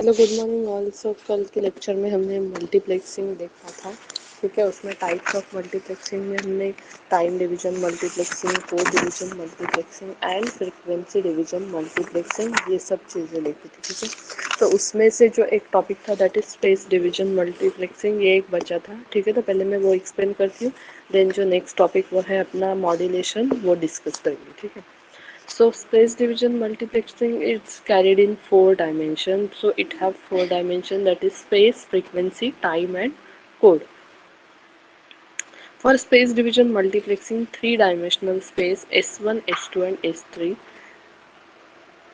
Hello good morning all. So कल के lecture में हमने मल्टीप्लेक्सिंग देखा था, ठीक है। उसमें टाइप्स ऑफ मल्टीप्लेक्सिंग में हमने time division multiplexing, code division multiplexing and frequency division multiplexing ये सब चीज़ें देखी थी, ठीक है। तो उसमें से जो एक टॉपिक था that is space division multiplexing, ये एक बचा था, ठीक है। तो पहले मैं वो एक्सप्लेन करती हूँ, देन जो नेक्स्ट टॉपिक वो है अपना मॉड्यूलेशन, वो डिस्कस करेंगे, ठीक है। So space division multiplexing is carried in 4 dimensions. So it have 4 dimensions, that is space, frequency, time and code. For space division multiplexing, 3 dimensional space S1, S2 and S3,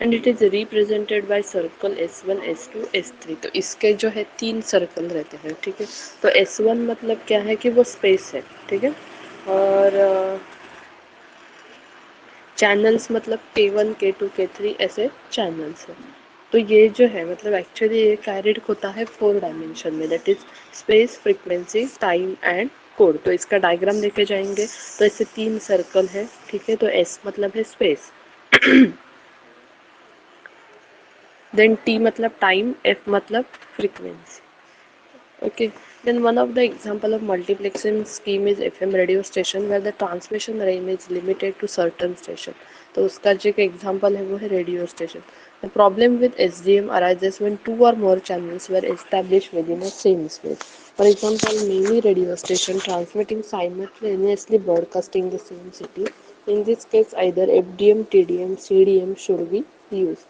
and it is represented by circle S1, S2, S3. तो इसके जो है 3 circle रहते हैं, ठीक है। तो S1 मतलब क्या है कि वो स्पेस है, ठीक है। और चैनल्स मतलब K1, K2, K3 ऐसे चैनल्स हैं। तो ये जो है मतलब एक्चुअली ये कैरिड होता है 4 डायमेंशन में, that is space, frequency, time and code. तो इसका डायग्राम देखे जाएंगे तो ऐसे 3 सर्कल है, ठीक है। तो S मतलब है स्पेस, देन T मतलब टाइम, F मतलब frequency, okay. Then one of the example of multiplexing scheme is FM radio station where the transmission range is limited to certain station. तो उसका जो एक एग्जाम्पल है वो है radio station. The problem with SDM arises when 2 or more channels were established within a same space. For example, many radio station transmitting simultaneously broadcasting the same city. In this case, either FDM, TDM, CDM should be used.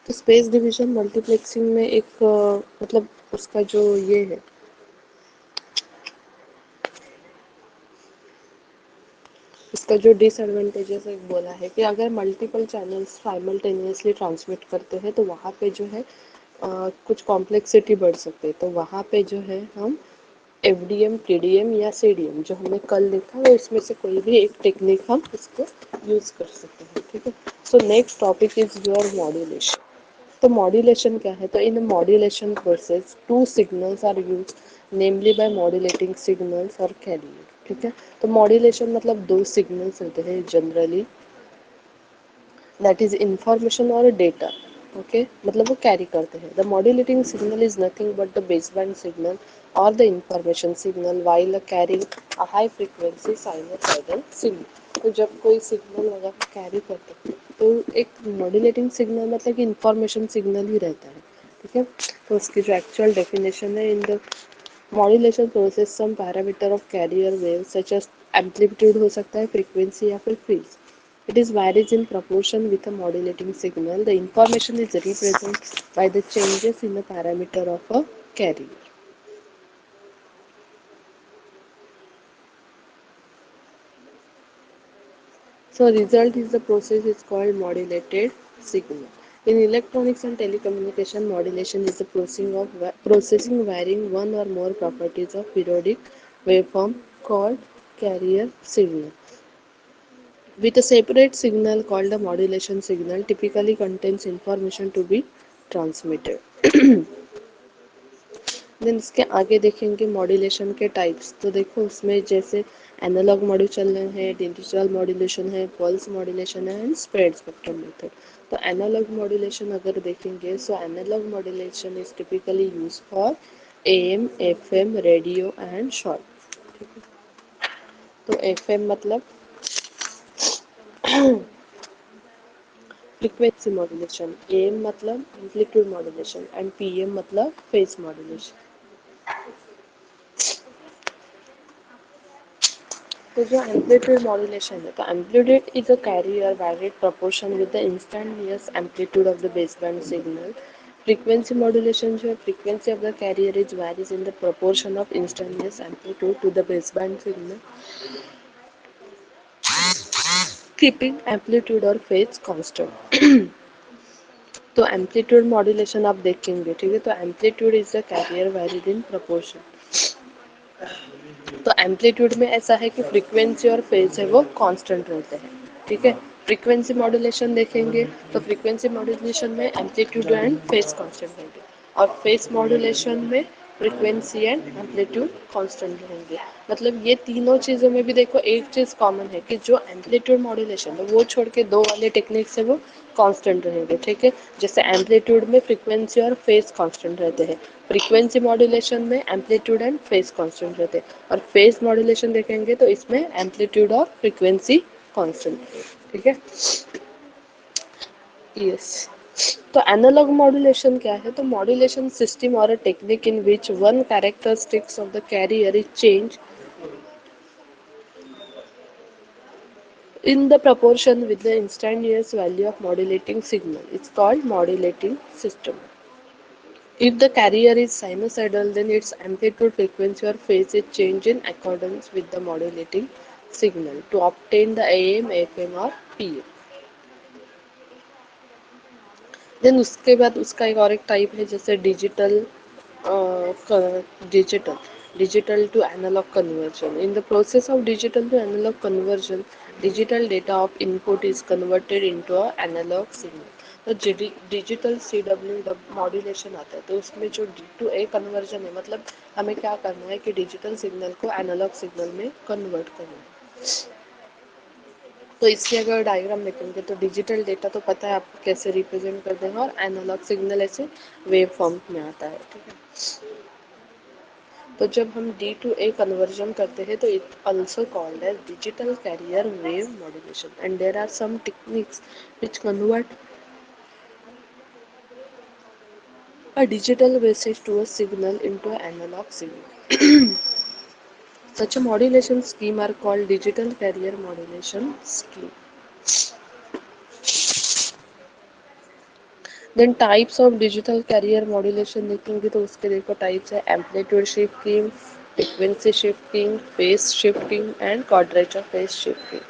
तो space division multiplexing में एक मतलब उसका जो ये है, इसका जो डिसएडवांटेजेस एक बोला है कि अगर मल्टीपल चैनल्स साइमल्टेनियसली ट्रांसमिट करते हैं तो वहाँ पे जो है कुछ कॉम्प्लेक्सिटी बढ़ सकती है। तो वहाँ पे जो है हम FDM, TDM या CDM जो हमने कल देखा है इसमें से कोई भी एक टेक्निक हम इसको यूज़ कर सकते हैं, ठीक है। So next topic is your modulation. तो मॉड्यूलेशन क्या है? तो in modulation process 2 signals are use, namely by modulating signals और कैरियर, ठीक है। तो मॉड्यूलेशन मतलब 2 सिग्नल्स होते हैं जनरली, दैट इज इंफॉर्मेशन और डेटा, ओके। मतलब वो कैरी करते हैं. The modulating signal is nothing but the baseband signal और the information signal while carrying a high frequency sinusoidal signal. तो जब कोई सिग्नल वगैरह कैरी करते हैं तो एक मॉड्यूलेटिंग सिग्नल मतलब कि इंफॉर्मेशन सिग्नल ही रहता है, ठीक है। तो उसकी जो एक्चुअल डेफिनेशन है, in the modulation process some parameter of carrier wave such as amplitude हो सकता है, फ्रीक्वेंसी या फिर phase. It is varies in proportion with a modulating signal. The information is represented by the changes in the parameter of a carrier. So result is the process is called modulated signal. In electronics and telecommunication, modulation is the processing varying one or more properties of periodic waveform called carrier signal. With a separate signal called a modulation signal typically contains information to be transmitted. Then इसके आगे देखेंगे modulation के types. तो देखो उसमें जैसे analogue modulation है, digital modulation है, पल्स मॉड्यूलेशन है एंड स्प्रेड स्पेक्ट्रम मेथड. तो एनालॉग मॉड्यूलेशन अगर देखेंगे so analogue modulation is typically use for AM, FM, radio and short. तो FM मतलब फ्रीक्वेंसी मॉड्यूलेशन, AM मतलब एम्पलीट्यूड मॉड्यूलेशन एंड PM मतलब फेज मॉड्यूलेशन. तो जो एम्पलीट्यूड मॉड्यूलेशन है, तो amplitude is a carrier varied proportion with the instantaneous amplitude of the baseband signal. Frequency modulation जो है, frequency of the carrier is varies in the proportion of instantaneous amplitude to the baseband signal, keeping amplitude और phase constant. तो amplitude modulation आप देखेंगे, ठीक है. तो amplitude is the carrier varied in proportion. तो एम्पलीट्यूड में ऐसा है कि फ्रीक्वेंसी और फेज है वो कांस्टेंट रहते हैं, ठीक है. फ्रीक्वेंसी मॉड्यूलेशन देखेंगे तो फ्रीक्वेंसी मॉड्यूलेशन में एम्पलीट्यूड एंड फेज कांस्टेंट रहेंगे, और फेज मॉड्यूलेशन में फ्रीक्वेंसी एंड एम्पलीट्यूड कांस्टेंट रहेंगे। मतलब ये तीनों चीज़ों में भी देखो एक चीज़ कॉमन है कि जो एम्पलीट्यूड मॉड्यूलेशन है वो छोड़ के दो वाले टेक्निक्स है वो कांस्टेंट रहेंगे, ठीक है। जैसे एम्पलीट्यूड में फ्रीक्वेंसी और फेज कांस्टेंट रहते हैं, फ्रीक्वेंसी मॉड्यूलेशन में एम्पलीट्यूड एंड फेज कांस्टेंट रहते हैं, और फेज मॉड्यूलेशन देखेंगे तो इसमें एम्पलीट्यूड और फ्रीक्वेंसी कांस्टेंट, ठीक है। यस। तो एनालॉग मॉड्यूलेशन क्या है? तो मॉड्यूलेशन सिस्टम और a technique in which one characteristics of the carrier is change in the proportion with the instantaneous value of modulating signal. It's called modulating system. If the carrier is sinusoidal, then its amplitude, frequency or phase is changed in accordance with the modulating signal to obtain the AM, FM or PM. Then उसके बाद उसका एक और एक type है जैसे digital digital to analogue conversion. In the process of digital to analogue conversion, digital data of input is converted into a analogue signal. तो digital CW modulation आता है, तो उसमें जो D to A कन्वर्जन है, मतलब हमें क्या करना है कि डिजिटल सिग्नल को एनालॉग सिग्नल में कन्वर्ट करना है। तो इसकी अगर डायग्राम देखेंगे तो डिजिटल डेटा तो पता है आपको कैसे रिप्रेजेंट कर देगा, और एनालॉग सिग्नल ऐसे वेव फॉर्म में आता है, ठीक है। तो जब हम D to A कन्वर्जन करते हैं तो it also called as digital carrier wave modulation, and there are some techniques which convert a digital message to a signal into an analog signal. Such a modulation scheme are called digital carrier modulation scheme. Then types of digital carrier modulation देखेंगे तो उसके देखो types है amplitude shifting, frequency shifting, phase shifting and quadrature phase shifting.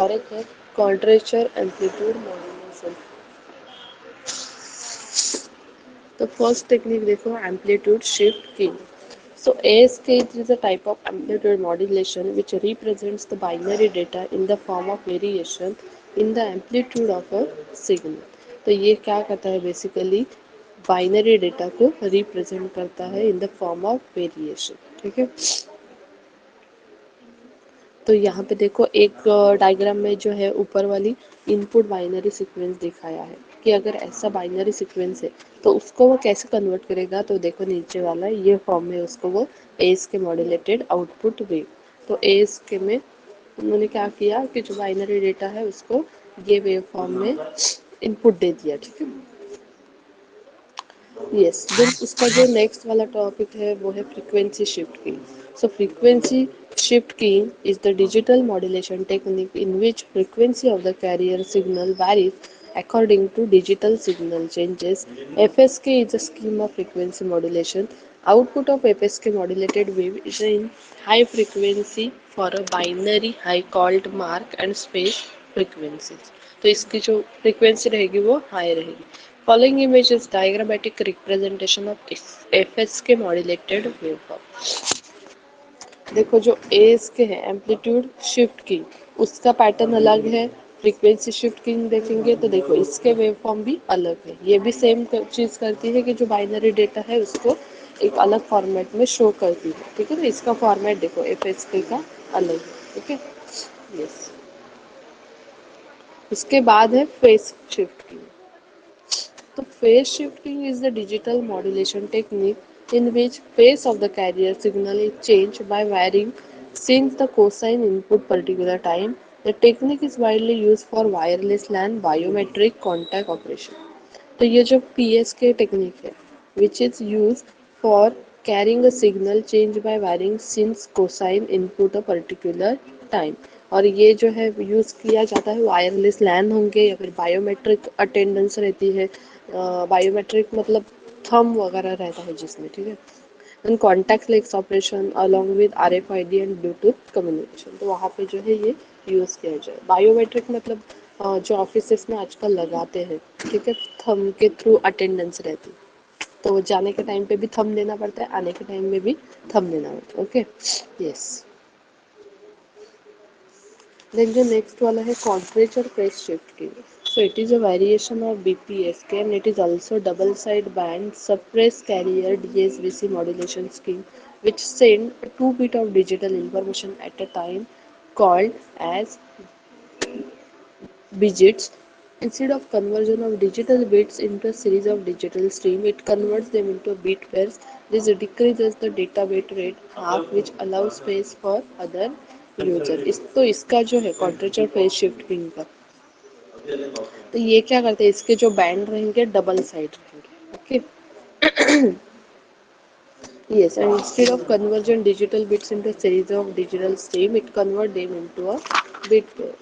और एक है quadrature amplitude modulation. तो first technique देखो amplitude shift keying. So ASK is a type of amplitude modulation which represents the binary data in the form of variation in the amplitude of a signal. तो ये क्या करता है basically, binary data को represent करता है in the form of variation, ठीक है। तो यहाँ पे देखो एक डायग्राम में जो है ऊपर वाली इनपुट बाइनरी सीक्वेंस दिखाया है कि अगर ऐसा बाइनरी सीक्वेंस है तो उसको वो कैसे कन्वर्ट करेगा। तो देखो नीचे वाला ये फॉर्म में उसको वो ASK मॉड्यूलेटेड आउटपुट वेव। तो ASK में उन्होंने क्या किया कि जो बाइनरी डेटा है उसको ये वेव फॉर्म में इनपुट दे दिया, ठीक है। यस, देन उसका जो नेक्स्ट वाला टॉपिक है वो है frequency shift keying. So frequency shift keying is the digital modulation technique in which frequency of the carrier signal varies according to digital signal changes. FSK is a scheme of frequency modulation. Output of FSK modulated wave is in high frequency for a binary high called mark and space frequencies. तो इसकी जो frequency रहेगी वो high रहेगी। Following image is diagrammatic representation of FSK modulated waveform. देखो जो as के है एम्पलीट्यूड शिफ्ट की, उसका पैटर्न अलग है। फ्रीक्वेंसी शिफ्ट की देखेंगे तो देखो इसके वेव फॉर्म भी अलग है। ये भी सेम चीज़ करती है कि जो बाइनरी डेटा है उसको एक अलग फॉर्मेट में शो करती है, ठीक है। तो इसका फॉर्मेट देखो एफ एस के का अलग है, ठीक है। यस, उसके बाद है फेस शिफ्ट की। तो phase shifting is the digital modulation technique in which phase of the carrier signal is changed by varying since the cosine input particular time. The technique is widely used for wireless LAN biometric contact operation. तो ये जो PSK technique है which is use for carrying a signal change bye wiring since cosine input a particular time, और ये जो है use किया जाता है वायरलेस लैन होंगे या फिर बायोमेट्रिक अटेंडेंस रहती है। बायोमेट्रिक मतलब थंब वगैरह रहता है जिसमें, ठीक है। And contactless operation along with RFID and Bluetooth communication, तो वहाँ पे जो है ये यूज़ किया जाए। बायोमेट्रिक मतलब जो ऑफिसेस में आजकल लगाते हैं, ठीक है, थंब के थ्रू अटेंडेंस रहती है। तो जाने के टाइम पे भी थंब देना पड़ता है, आने के टाइम में भी थंब देना पड़ता है, ओके। यस, देन जो नेक्स्ट वाला है कॉन्ट्रेचर फेज शिफ्ट की। So it is a variation of BPSK and it is also double side band suppressed carrier DSBC modulation scheme which send 2 bit of digital information at a time called as bits. Instead of conversion of digital bits into a series of digital stream, it converts them into bit pairs. This decreases the data bit rate half, which allows space for other user तो इसका जो है quadrature phase shifting का तो ये क्या करते हैं इसके जो बैंड रहेंगे डबल साइड रहेंगे okay yes and instead of conversion digital bits into a series of digital stream it convert them into a bit pair.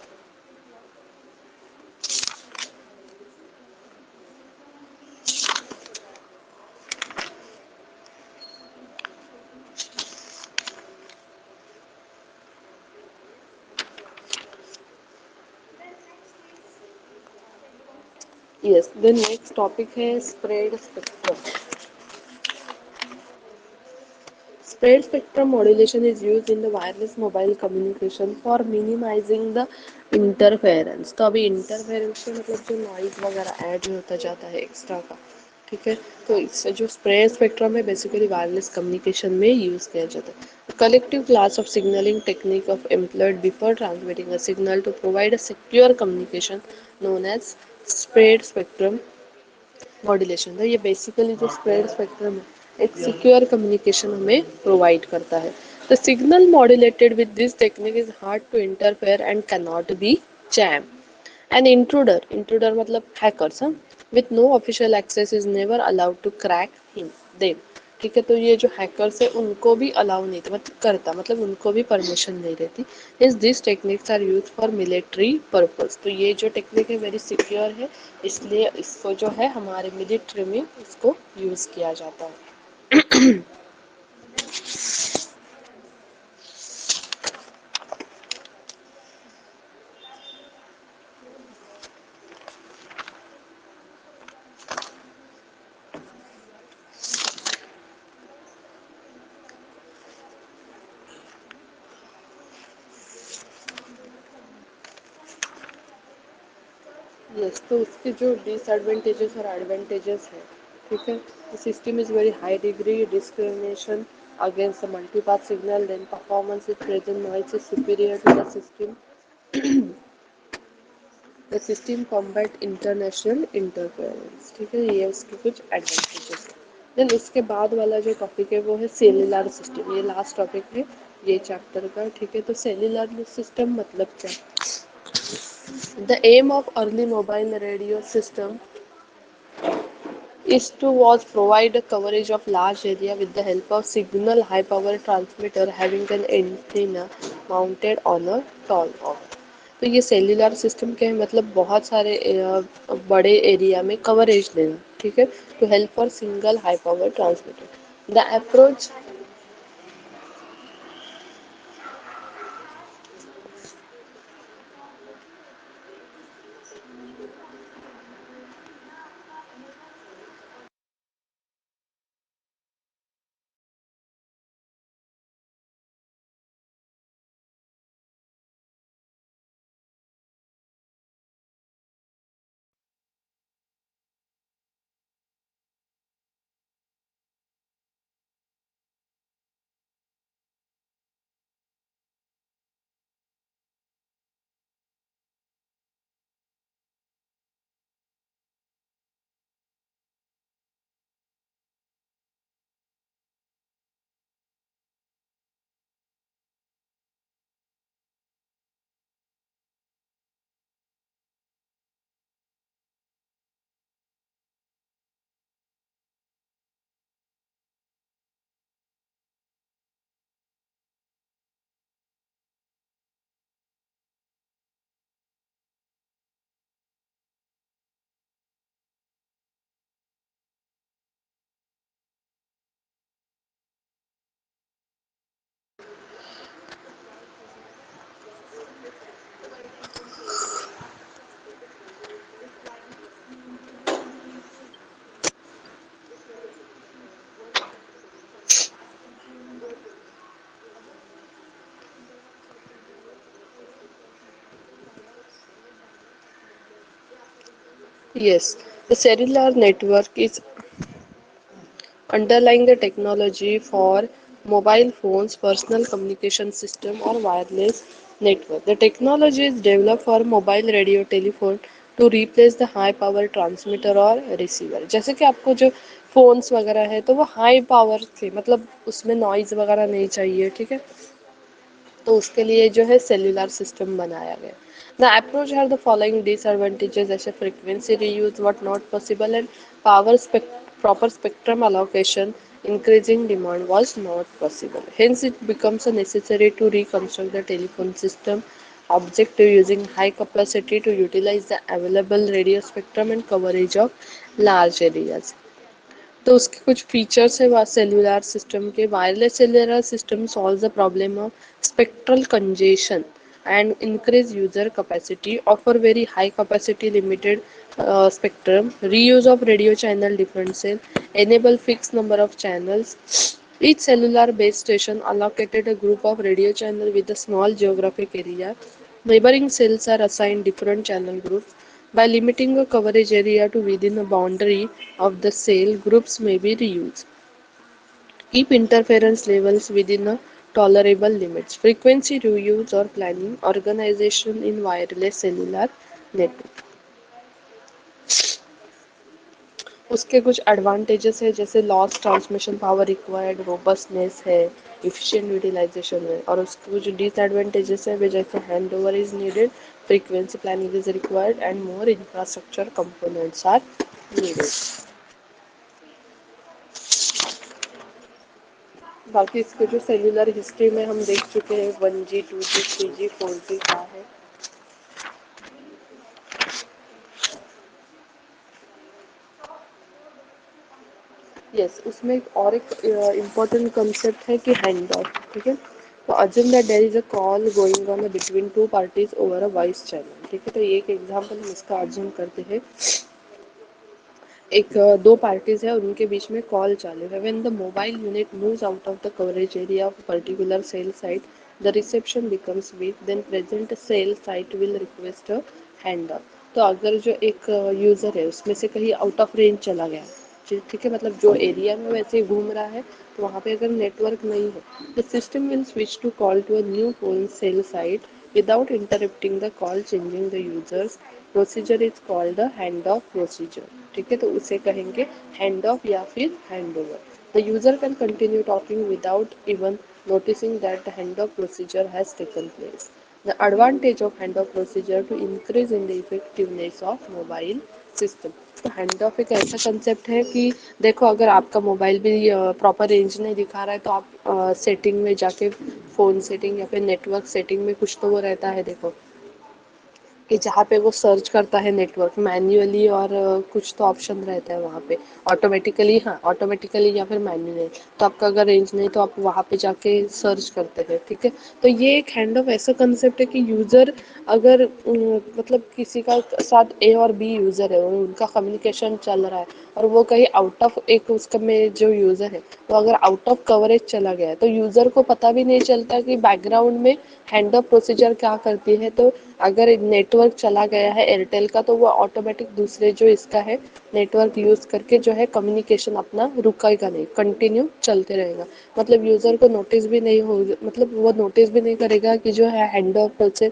Yes, the next topic है spread spectrum. Spread spectrum modulation is used in the wireless mobile communication for minimizing the interference. तो अभी interference का मतलब जो noise वगैरह add होता जाता है एक्स्ट्रा का ठीक है तो इससे जो स्प्रेड स्पेक्ट्रम है बेसिकली वायरलेस कम्युनिकेशन में यूज किया जाता है collective class of signalling technique of employed before transmitting a signal to provide a secure communication known as spread spectrum modulation तो ये बेसिकली जो स्प्रेड स्पेक्ट्रम है एक सिक्योर कम्युनिकेशन हमें प्रोवाइड करता है the signal modulated with this technique is hard to interfere and can not be jam an intruder मतलब hackers with no official access is never allowed to crack him them ठीक है तो ये जो hackers है उनको भी अलाउ नहीं था मतलब करता मतलब उनको भी परमिशन नहीं रहती इस this techniques are use for military purpose तो ये जो टेक्निक है वेरी सिक्योर है इसलिए इसको जो है हमारे मिलिट्री में इसको यूज किया जाता है यस तो उसके जो डिसएडवांटेजेस और एडवांटेजेस है ठीक है the system is very high degree discrimination against the multipath signal then performance with present noise is superior to the system combat international interference ठीक है ये उसके कुछ एडवांटेजेस है देन उसके बाद वाला जो टॉपिक है वो है सेलुलर सिस्टम ये लास्ट टॉपिक है ये चैप्टर का ठीक है तो सेलुलर सिस्टम मतलब क्या the aim of early mobile radio system is to was provide a coverage of large area with the help of signal high power transmitter having an antenna mounted on a tall box तो ये cellular system के मतलब बहुत सारे बड़े area में coverage देना ठीक है to help for single high power transmitter the approach Yes, the cellular network is underlying the technology for mobile phones, personal communication system or wireless network. The technology is developed for mobile radio telephone to replace the high power transmitter और receiver. जैसे कि आपको जो phones वगैरह है तो वो high power थे, मतलब उसमें नॉइज वगैरह नहीं चाहिए, ठीक है, तो उसके लिए जो है सेल्युलर सिस्टम बनाया गया. The approach have the following disadvantages जैसे frequency reuse what not possible and power proper spectrum allocation increasing demand was not possible. Hence, it becomes a necessary to reconstruct the telephone system object to using high capacity to utilize the available radio spectrum and coverage of large areas. तो उसके कुछ features है cellular system के. Wireless cellular system solve the problem of spectral congestion and increase user capacity, offer very high capacity limited spectrum, reuse of radio channel differential, enable fixed number of channels. Each cellular base station allocated a group of radio channel with a small geographic area. Neighboring cells are assigned different channel groups. By limiting a coverage area to within a boundary of the cell, groups may be reused. Keep interference levels within a tolerable limits. Frequency reuse or planning organization in wireless cellular network. उसके कुछ advantages है जैसे loss transmission power required, robustness है, efficient utilization है, और उसके कुछ disadvantages है जैसे hand over is needed, frequency planning is required and more infrastructure components are needed. बाकी इसके जो सेल्यूलर हिस्ट्री में हम देख चुके हैं 1G 2G 3G 4G क्या है. यस, उसमें और एक इम्पोर्टेंट कंसेप्ट है कि हैंड ऑफ, ठीक है. तो assume that there is a call going on between two parties over a voice channel, ठीक है. तो ये एक एग्जांपल हम इसका अज्यूम करते हैं. एक दो पार्टीज है, उनके बीच में कॉल चालू है. When the mobile unit moves out of the coverage area of particular cell site, the reception becomes weak, then present cell site will request a hand off. तो अगर जो एक यूज़र है उसमें से कहीं आउट ऑफ रेंज चला गया, ठीक है, मतलब जो एरिया में वैसे ही घूम रहा है, तो वहाँ पे अगर नेटवर्क नहीं है, the system will switch to call to a new phone cell site without interrupting the call, changing the users. Procedure is called the hand off procedure, ठीक है. तो उसे कहेंगे हैंड ऑफ या फिर hand over. The user can continue talking without even noticing that the handoff procedure has taken place. The advantage of handoff procedure to increase in the effectiveness of mobile system. तो hand of एक ऐसा concept है कि देखो अगर आपका mobile भी proper range नहीं दिखा रहा है तो आप सेटिंग में जाके फ़ोन सेटिंग या फिर नेटवर्क सेटिंग में कुछ तो वो रहता है, देखो कि जहाँ पे वो सर्च करता है नेटवर्क मैन्युअली, और कुछ तो ऑप्शन रहता है वहाँ पे ऑटोमेटिकली, हाँ ऑटोमेटिकली या फिर मैन्युअली. तो आपका अगर रेंज नहीं तो आप वहाँ पे जाके सर्च करते हैं, ठीक है. तो ये एक हैंड ऑफ ऐसा कंसेप्ट है कि यूज़र अगर मतलब किसी का साथ ए और बी यूज़र है और उनका कम्युनिकेशन चल रहा है, और वो कहीं आउट ऑफ एक उसका में जो यूज़र है वो अगर आउट ऑफ कवरेज चला गया है, तो यूज़र को पता भी नहीं चलता कि बैकग्राउंड में हैंड ऑफ प्रोसीजर क्या करती है. तो अगर नेटवर्क चला गया है एयरटेल का, तो वो ऑटोमेटिक दूसरे जो इसका है नेटवर्क यूज़ करके जो है कम्युनिकेशन अपना रुकेगा नहीं, कंटिन्यू चलते रहेगा. मतलब यूज़र को नोटिस भी नहीं हो, मतलब वो नोटिस भी नहीं करेगा कि जो है हैंड ऑफ से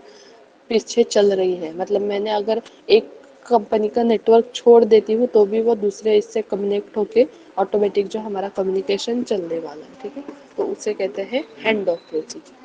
पीछे चल रही है. मतलब मैंने अगर एक कंपनी का नेटवर्क छोड़ देती हूँ तो भी वो दूसरे इससे कम्युनिकेट होके ऑटोमेटिक जो हमारा कम्युनिकेशन चलने वाला है, ठीक है. तो उसे कहते हैं हैंड ऑफ प्रोसीजर.